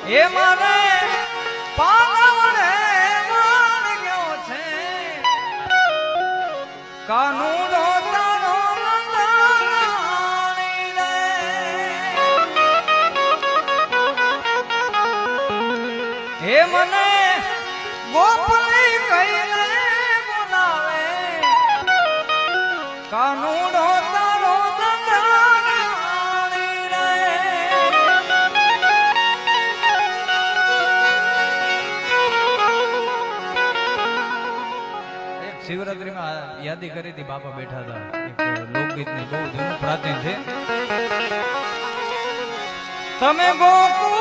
એ મારે પાવને માન ગયો છે કાનૂનો તારો નંદાણી રે હે મને ગોપની કહીને બોલાવે કાનૂનો તારો નંદાણી રે શિવરાત્રીમાં યાદી કરી હતી બાપા બેઠા હતા એક લોકગીતની બહુ જૂનું પ્રાચીન છે તમે ગોકુળ